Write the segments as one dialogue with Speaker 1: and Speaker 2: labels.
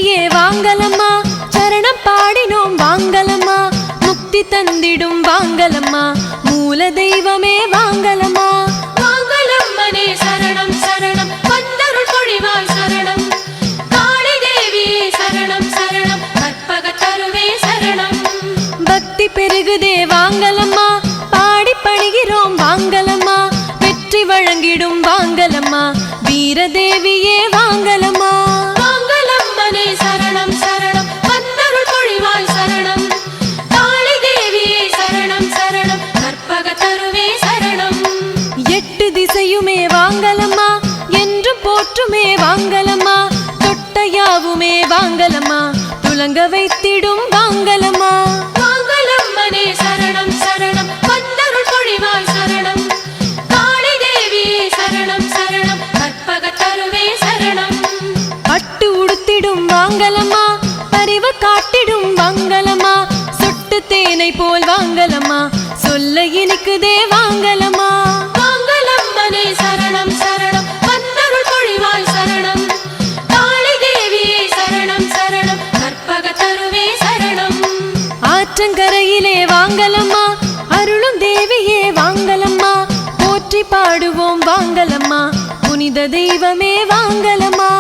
Speaker 1: தேவியே வாங்கலம்மா, சரணம் பாடினோம் வாங்கலம்மா, முக்தி தந்திடும் வாங்கலம்மா, மூல தெய்வமே வாங்கலம்மா.
Speaker 2: வாங்கலம்மனே சரணம் சரணம், வந்தருள் பொழிவாய் சரணம், காளி தேவியே சரணம் சரணம், கற்பக தருவே சரணம்.
Speaker 1: பக்தி பெருகுதே வாங்கலம்மா, பாடி பணிகிறோம் வாங்கலம்மா, வெற்றி வழங்கிடும் வாங்கலம்மா, வீரதேவியே வாங்கலம்மா.
Speaker 2: வாங்கலம்மனே சரணம் சரணம், வந்தருள் பொழிவாய் சரணம், காளி தேவியே சரணம் சரணம், கற்பக தருவே சரணம்.
Speaker 1: எட்டு திசையுமே வாங்கலம்மா, என்று போற்றுமே வாங்கலம்மா, தொட்டையாவுமே வாங்கலம்மா, துலங்க வைத்திடும் வாங்கலம்மா.
Speaker 2: வாங்கலம்மனே சரணம் சரணம், வந்தருள் பொழிவாய் சரணம், காளி தேவியே சரணம் சரணம், கற்பக தருவே சரணம்.
Speaker 1: பட்டு உடுத்திடும் வாங்கலம்மா, பரிவு காட்டிடும் வாங்கலம்மா, சொட்டு தேனை போல் வாங்கலம்மா, சொல்ல இனிக்குதே வாங்கலம்மா.
Speaker 2: வாங்கலம்மனே சரணம் சரணம், வந்தருள் பொழிவாய் சரணம், காளி தேவியே சரணம் சரணம், கற்பக தருவே சரணம்.
Speaker 1: ஆற்றங்கரையிலே வாங்கலம்மா, அருளும் தேவியே வாங்கலம்மா, போற்றி பாடுவோம் வாங்கலம்மா, புனித தெய்வமே வாங்கலம்மா.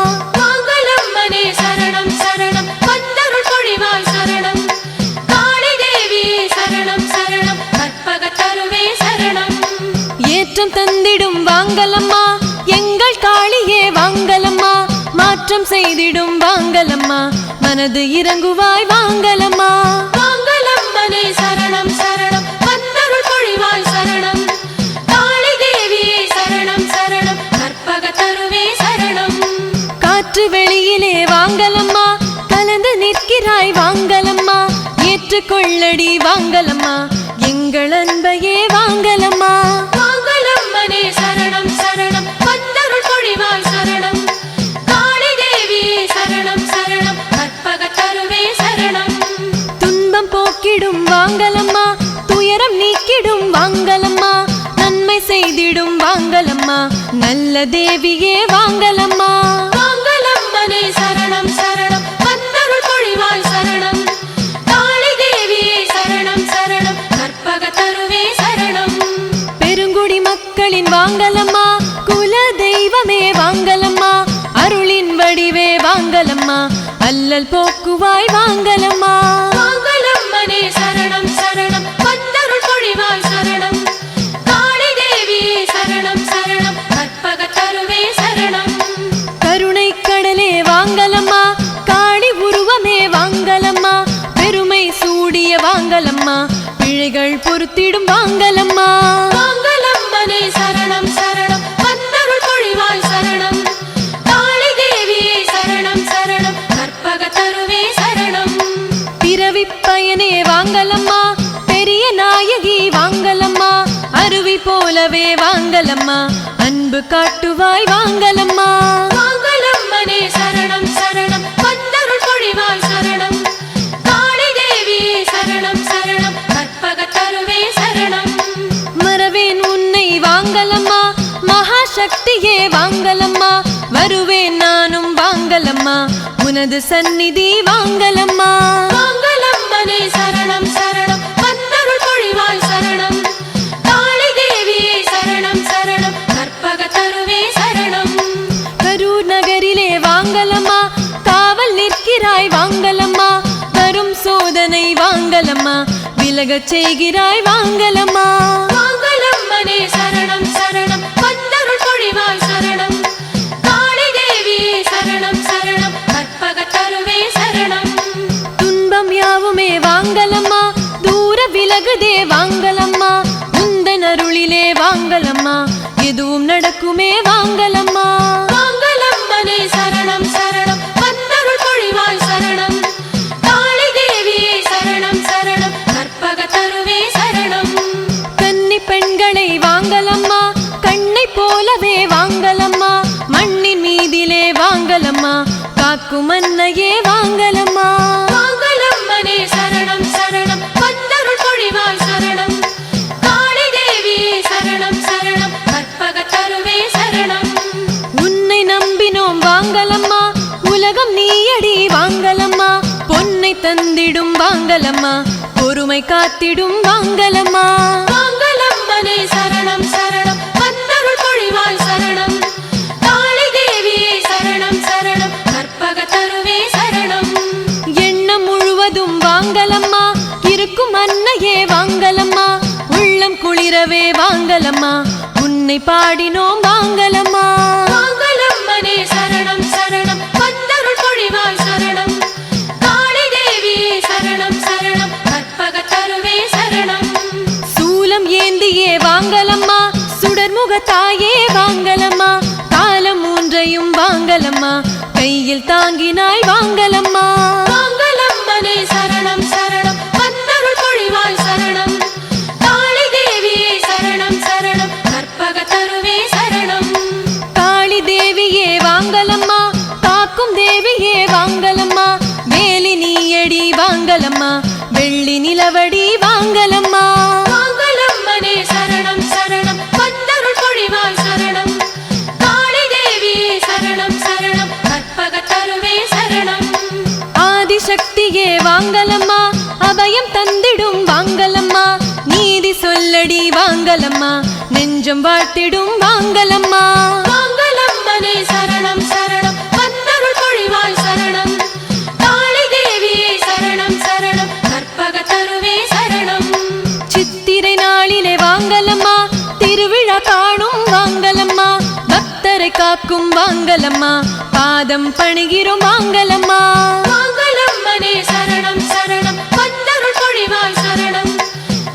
Speaker 2: வாங்கலம்மனே சரணம் சரணம், வந்தருள் பொழிவாய் சரணம், காளி தேவியே சரணம் சரணம், கற்பக தருவே சரணம்.
Speaker 1: ஏற்றம் தந்திடும் வாங்கலம்மா, எங்கள் காளியே வாங்கலம்மா, மாற்றம் செய்திடும் வாங்கலம்மா, மனது இறங்குவாய் வாங்கலம்மா.
Speaker 2: வாங்கலம்மனே சரணம் சரணம், வந்தருள் பொழிவாய் சரணம், காளி தேவியே சரணம் சரணம், கற்பக தருவே சரணம்.
Speaker 1: காற்று வெளியிலே வாங்கலம்மா, கலந்து நிற்கிறாய் வாங்கலம்மா, ஏற்றுக்கொள்ளடி வாங்கலம்மா, எங்கள் அன்பையே வாங்கலம்மா.
Speaker 2: வாங்கலம்மனே சரணம் சரணம், வந்தருள் பொழிவாய் சரணம், காளி தேவியே சரணம் சரணம், கற்பக தருவே சரணம்.
Speaker 1: துன்பம் போக்கிடும் வாங்கலம்மா, துயரம் நீக்கிடும் வாங்கலம்மா, நன்மை செய்திடும் வாங்கலம்மா, நல்ல தேவியே வாங்கலம்மா.
Speaker 2: வாங்கலம்மனே சரணம் சரணம், வந்தருள் பொழிவாய் சரணம், காளி தேவியே சரணம் சரணம், கற்பக தருவே சரணம்.
Speaker 1: பெருங்குடி மக்களின் வாங்கலம்மா, குல தெய்வமே வாங்கலம்மா, அருளின் வடிவே வாங்கலம்மா, அல்லல் போக்குவாய் வாங்கலம்மா.
Speaker 2: வாங்கலம்மனே சரணம் சரணம், வந்தருள் பொழிவாய் சரணம், காளி தேவியே சரணம் சரணம், கற்பக தருவே சரணம்.
Speaker 1: கருணை கடலே வாங்கலம்மா, காளி உருவமே வாங்கலம்மா, பெருமை சூடிய வாங்கலம்மா, பிழைகள் பொறுத்திடும் வாங்கலம்மா.
Speaker 2: வாங்கலம்மனே சரணம் சரணம், வந்தருள் பொழிவாய் சரணம், காளி தேவியே சரணம் சரணம், கற்பக தருவே சரணம்.
Speaker 1: பிறவி பயனே வாங்கலம்மா, பெரிய நாயகி வாங்கலம்மா, அருவி போலவே வாங்கலம்மா, அன்பு காட்டுவாய் வாங்கலம்மா.
Speaker 2: வாங்கலம்மனே சரணம் சரணம், வந்தருள் பொழிவாய் சரணம், காளி தேவியே சரணம் சரணம், கற்பக தருவே சரணம்.
Speaker 1: மறவேன் உன்னை வாங்கலம்மா, மகாசக்தியே வாங்கலம்மா, வருவேன் நானும் வாங்கலம்மா, உனது சந்நிதி வாங்கலம்மா.
Speaker 2: வாங்கலம்மனே சரணம் சரணம், வந்தருள் பொழிவாய் சரணம், காளி தேவியே சரணம் சரணம், கற்பக தருவே சரணம்.
Speaker 1: கரூர் நகரிலே வாங்கலம்மா, காவல் நிற்கிறாய் வாங்கலம்மா, வரும் சோதனை வாங்கலம்மா, விலகச் செய்கிறாய் வாங்கலம்மா.
Speaker 2: வாங்கலம்மனே சரணம் சரணம், வந்தருள் பொழிவாய் சரணம், காளி தேவியே சரணம் சரணம், கற்பக தருவே சரணம்.
Speaker 1: துன்பம் யாவுமே வாங்கலம்மா, தூர விலகுதே வாங்கலம்மா, உந்தன் அருளிலே வாங்கலம்மா, எதுவும் நடக்குமே வாங்கலம்மா.
Speaker 2: வாங்கலம்மனே சரணம் சரணம், வந்தருள் பொழிவாய் சரணம், காளி தேவியே சரணம் சரணம், கற்பக தருவே சரணம்.
Speaker 1: கன்னி பெண்களை வாங்கலம்மா, கண்ணை போலவே வாங்கலம்மா, மண்ணின் மீதிலே வாங்கலம்மா, காக்கும் அன்னையே வாங்கலம்மா.
Speaker 2: வாங்கலம்மனே சரணம் சரணம், வந்தருள் பொழிவாய் சரணம், காளி தேவியே சரணம் சரணம், கற்பக தருவே சரணம்.
Speaker 1: உன்னை நம்பினோம் வாங்கலம்மா, உலகம் நீயடி வாங்க காத்திடும் வாங்கலம்மா.
Speaker 2: வாங்கலம்மனே சரணம் சரணம் வந்தருள் பொழிவாய் சரணம். காளி தேவியே சரணம் சரணம் கற்பக தருவே சரணம்.
Speaker 1: எண்ணம் முழுவதும் வாங்கலம்மா, இருக்கும் அன்னையே வாங்கலம்மா. உள்ளம் குளிரவே வாங்கலம்மா, உன்னை பாடினோம் வாங்கலம்மா.
Speaker 2: வாங்கலம்மனே சரணம் சரணம் வந்தருள் பொழிவாய் சரணம். காளி தேவியே சரணம் சரணம் கற்பக தருவே சரணம்.
Speaker 1: சூலம் ஏந்தியே வாங்கலம்மா, சுடர்முக தாயே வாங்கலம்மா. காலம் மூன்றையும் வாங்கலம்மா, கையில் தாங்கினாய் வாங்கலம்மா.
Speaker 2: வாங்கலம்மனே சரணம் சரணம் வந்தருள் பொழிவாய் சரணம். காளி தேவியே சரணம் சரணம் கற்பக தருவே சரணம்.
Speaker 1: காளி தேவியே வாங்கலம்மா, காக்கும் தேவியே வாங்கலம்மா. வேலி நீயடி வாங்கலம்மா, வெள்ளி நிலவடி வாங்கலம்மா.
Speaker 2: வாங்கலம்மனே சரணம் சரணம் வந்தருள் பொழிவாய் சரணம். காளி தேவியே சரணம் சரணம் கற்பக தருவே சரணம்.
Speaker 1: ஆதிசக்தியே வாங்கலம்மா, அபயம் தந்திடும் வாங்கலம்மா. நீதி சொல்லடி வாங்கலம்மா, நெஞ்சம் வாழ்த்திடும் வாங்கலம்மா.
Speaker 2: வாங்கலம்மனே சரணம் சரணம் வந்தருள் பொழிவாய் சரணம். காளி தேவியே சரணம் சரணம் கற்பக தருவே சரணம்.
Speaker 1: சித்திரை நாளிலே வாங்கலம்மா, திருவிழா காணும் வாங்கலம்மா. பக்தரை காக்கும் வாங்கலம்மா, பாதம் பணிகிறோம் வாங்கலம்மா.
Speaker 2: வாங்கலம்மனே சரணம் சரணம் வந்தருள் பொழிவாய் சரணம்.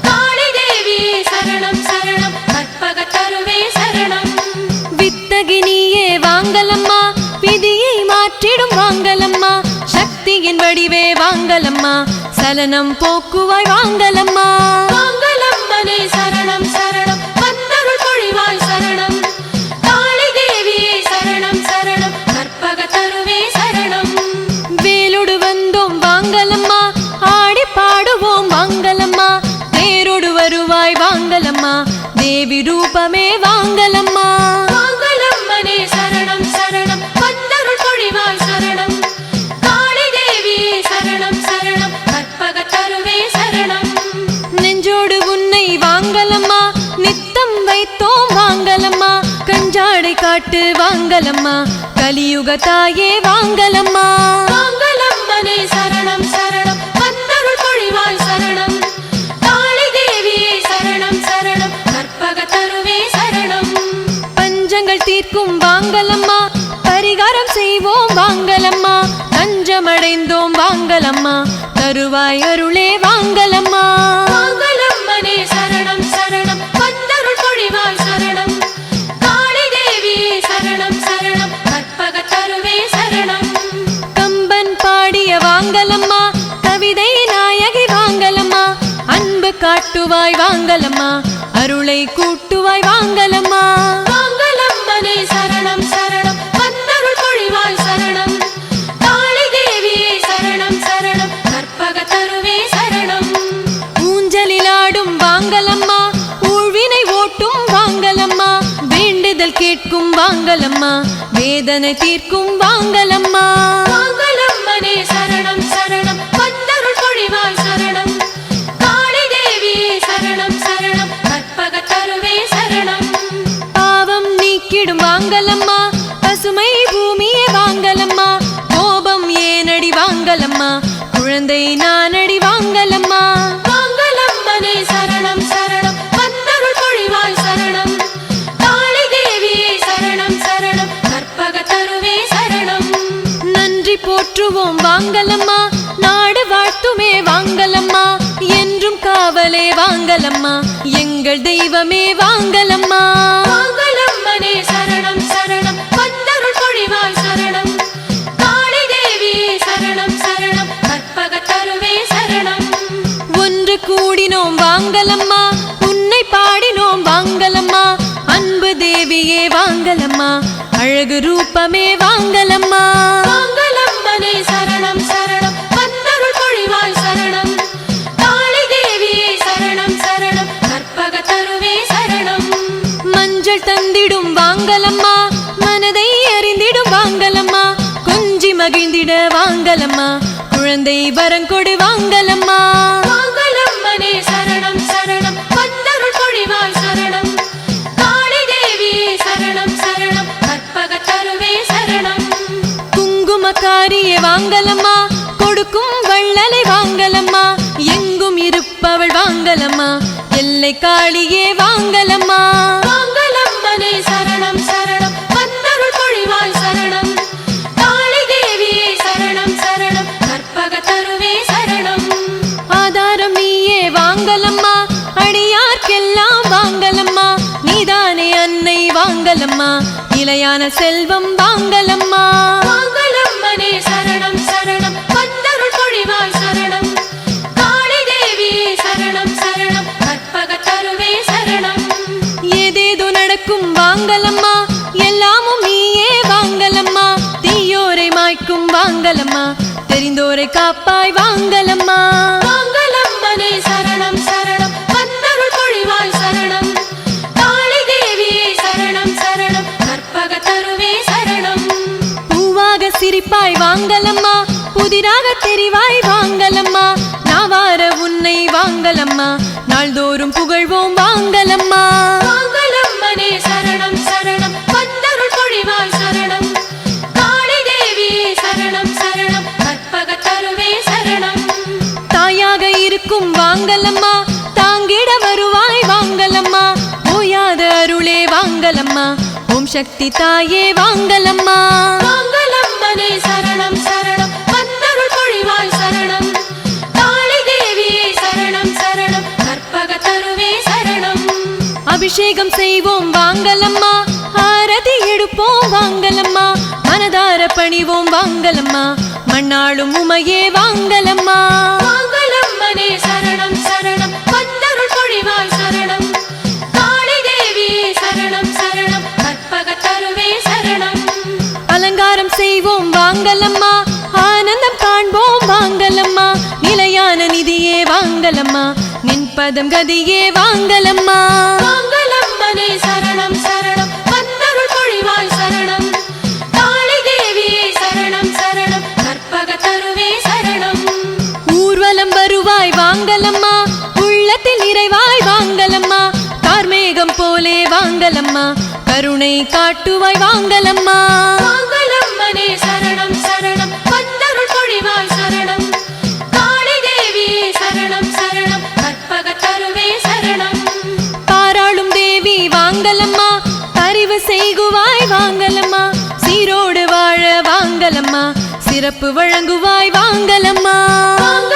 Speaker 2: காளி தேவியே சரணம் சரணம் கற்பக தருவே சரணம்.
Speaker 1: வித்தகினியே வாங்கலம்மா, விதியை மாற்றிடும் வாங்கலம்மா. சக்தியின் வடிவே வாங்கலம்மா, சலனம் போக்குவாய் வாங்கலம்மா.
Speaker 2: வாங்கலம்மனே சரணம் சரணம் வந்தருள் பொழிவாய் சரணம். காளி தேவியே சரணம் சரணம் கற்பக தருவே சரணம்.
Speaker 1: வேலோடு வந்தோம் வாங்கலம்மா, ஆடி பாடுவோம் வாங்கலம்மா. தேரோடு வருவாய் வாங்கலம்மா, தேவி ரூபமே வாங்கலம்மா.
Speaker 2: வாங்கலம்மனே சரணம் சரணம் வந்தருள் பொழிவாய் சரணம். காளி தேவியே சரணம் சரணம் கற்பக தருவே சரணம்.
Speaker 1: நெஞ்சோடு உன்னை வாங்கலம்மா, நித்தம் வைத்தோம் வாங்கலம்மா. கஞ்சாடை காட்டு வாங்கலம்மா, கலியுக தாயே வாங்கலம்மா.
Speaker 2: வாங்கலம்மனே சரணம் சரணம் வந்தருள் பொழிவாய் சரணம். காளி தேவியே சரணம் சரணம் கற்பக தருவே சரணம்.
Speaker 1: பஞ்சங்கள் தீர்க்கும் வாங்கலம்மா, பரிகாரம் செய்வோம் வாங்கலம்மா. தஞ்சமடைந்தோம் வாங்கலம்மா, தருவாய் அருளே வாங்கலம்மா.
Speaker 2: வாங்கலம்மனே சரணம் சரணம் வந்தருள் பொழிவாய் சரணம். காளி தேவியே சரணம் சரணம் கற்பக தருவே சரணம்.
Speaker 1: கம்பன் பாடிய வாங்கலம்மா, கவிதை நாயகி வாங்கலம்மா. அன்பு காட்டுவாய் வாங்கலம்மா, அருளை கூட்டுவாய் வாங்கலம்மா.
Speaker 2: வாங்கலம்மனே சரணம் சரணம் வந்தருள் பொழிவாய் சரணம். காளி தேவியே சரணம் சரணம் கற்பக தருவே சரணம்.
Speaker 1: ஊஞ்சலிலாடும் வாங்கலம்மா, ஊழ்வினை ஓட்டும் வாங்கலம்மா. வேண்டுதல் கேட்கும் வாங்கலம்மா, வேதனை தீர்க்கும் வாங்கலம்மா.
Speaker 2: வாங்கலம்மனே சரணம் சரணம் வந்தருள் பொழிவாய் சரணம். காளி தேவியே சரணம் சரணம் கற்பக தருவே சரணம்.
Speaker 1: பாவம் நீக்கிடும் வாங்கலம்மா, பசுமை பூமியே வாங்கலம்மா. கோபம் ஏனடி வாங்கலம்மா, குழந்தை நானடி வாங்கலம்மா.
Speaker 2: வாங்கலம்மனே சரணம் சரணம் வந்தருள் பொழிவாய் சரணம். காளி தேவியே சரணம் சரணம் கற்பக தருவே சரணம்.
Speaker 1: நன்றி போற்றுவோம் வாங்கலம்மா, நாடு வாழ்த்துமே வாங்கலம்மா. என்றும் காவலே வாங்கலம்மா, எங்கள் தெய்வமே வாங்கலம்மா.
Speaker 2: வாங்கலம்மனே சரணம் சரணம் வந்தருள் பொழிவாய் சரணம். காளி தேவியே சரணம் சரணம் கற்பக தருவே சரணம்.
Speaker 1: ஒன்று கூடினோம் வாங்கலம்மா, உன்னை பாடினோம் வாங்கலம்மா. அன்பு தேவியே வாங்கலம்மா, அழகு ரூபமே வாங்கலம்மா.
Speaker 2: வாங்கலம்மனே சரணம் சரணம் வந்தருள் பொழிவாய் சரணம். காளி தேவியே சரணம் சரணம் கற்பக தருவே சரணம்.
Speaker 1: மஞ்சள் தந்திடும் வாங்கலம்மா, மனதை அறிந்திடும் வாங்கலம்மா. கொஞ்சி மகிழ்ந்திட வாங்கலம்மா, குழந்தை வரங்கொடு வாங்கலம்மா.
Speaker 2: வாங்கலம்மனே
Speaker 1: கொடுக்காரியே வாங்கலம்மா, கொடுக்கும் வள்ளலை வாங்கலம்மா, எங்கும் இருப்பவள் வாங்கலம்மா, எல்லை காளியே வாங்கலம்மா.
Speaker 2: வாங்கலம்மனே சரணம் சரணம், வந்தருள் பொழிவாய் சரணம், காளி தேவியே சரணம் சரணம், கற்பக தருவே சரணம்.
Speaker 1: ஆதாரம் நீயே வாங்கலம்மா, அடியார்க்கெல்லாம் வாங்கலம்மா, நீதானே அன்னை வாங்கலம்மா, நிலையான செல்வம் வாங்கலம்மா.
Speaker 2: வாங்கலம்மனே சரணம் சரணம், வந்தருள் பொழிவாய் சரணம், காளி தேவியே சரணம் சரணம், கற்பக தருவே சரணம்.
Speaker 1: ஏதேதோ நடக்கும் வாங்கலம்மா, எல்லாமும் நீயே வாங்கலம்மா, தீயோரை மாய்க்கும் வாங்கலம்மா, தெரிந்தோரை காப்பாய் வாங்கலம்மா.
Speaker 2: வாங்கலம்மனே சரணம் சரணம், வந்தருள் பொழிவாய் சரணம், காளி தேவியே சரணம் சரணம், கற்பக தருவே சரணம்.
Speaker 1: பூவாக சிரிப்பாய் வாங்கலம்மா, புதிராக தெரிவாய் வாங்கலம்மா, நாவார உன்னை வாங்கலம்மா, நாள்தோறும் புகழ்வோம் வாங்கலம்மா.
Speaker 2: வாங்கலம்மனே சரணம் சரணம், வந்தருள் பொழிவாய் சரணம், காளி தேவியே சரணம் சரணம், கற்பக தருவே சரணம்.
Speaker 1: தாயாக இருக்கும் வாங்கலம்மா, தாங்கிட வருவாய் வாங்கலம்மா, ஓயாத அருளே வாங்கலம்மா, ஓம் சக்தி தாயே வாங்கலம்மா.
Speaker 2: வாங்கலம்மனே சரணம் சரணம், வந்தருள் பொழிவாய் சரணம், காளி தேவியே சரணம் சரணம், கற்பக தருவே சரணம்.
Speaker 1: அபிஷேகம் செய்வோம் வாங்கலம்மா, ஆரதி எடுப்போம் வாங்கலம்மா, மனதார பணிவோம் வாங்கலம்மா, மண்ணாளும் உமையே வாங்கலம்மா.
Speaker 2: வாங்கலம்மனே சரணம் சரணம், வந்தருள் பொழிவாய் சரணம், காளி தேவியே சரணம் சரணம், கற்பக தருவே சரணம்.
Speaker 1: அலங்காரம் செய்வோம் வாங்கலம்மா, ஆனந்தம் காண்போம் வாங்கலம்மா, நிலையான நிதியே வாங்கலம்மா, நின்பதம் கதியே வாங்கலம்மா.
Speaker 2: வாங்கலம்மனே சரணம் சரணம், வந்தருள் பொழிவாய் சரணம், காளி தேவியே சரணம் சரணம், கற்பக தருவே சரணம்.
Speaker 1: ஊர்வலம் வருவாய் வாங்கலம்மா, உள்ளத்தில் நிறைவாய் வாங்கலம்மா, கார்மேகம் போலே வாங்கலம்மா, கருணை காட்டுவாய் வாங்கலம்மா.
Speaker 2: வாங்கலம்மனே சரணம் சரணம், வந்தருள் பொழிவாய் சரணம், காளி தேவியே சரணம் சரணம், கற்பக தருவே சரணம்.
Speaker 1: பாராளும் தேவி வாங்கலம்மா, பரிவு செய்குவாய் வாங்கலம்மா, சீரோடு வாழ வாங்கலம்மா, சிறப்பு வழங்குவாய் வாங்கலம்மா.
Speaker 2: வாங்க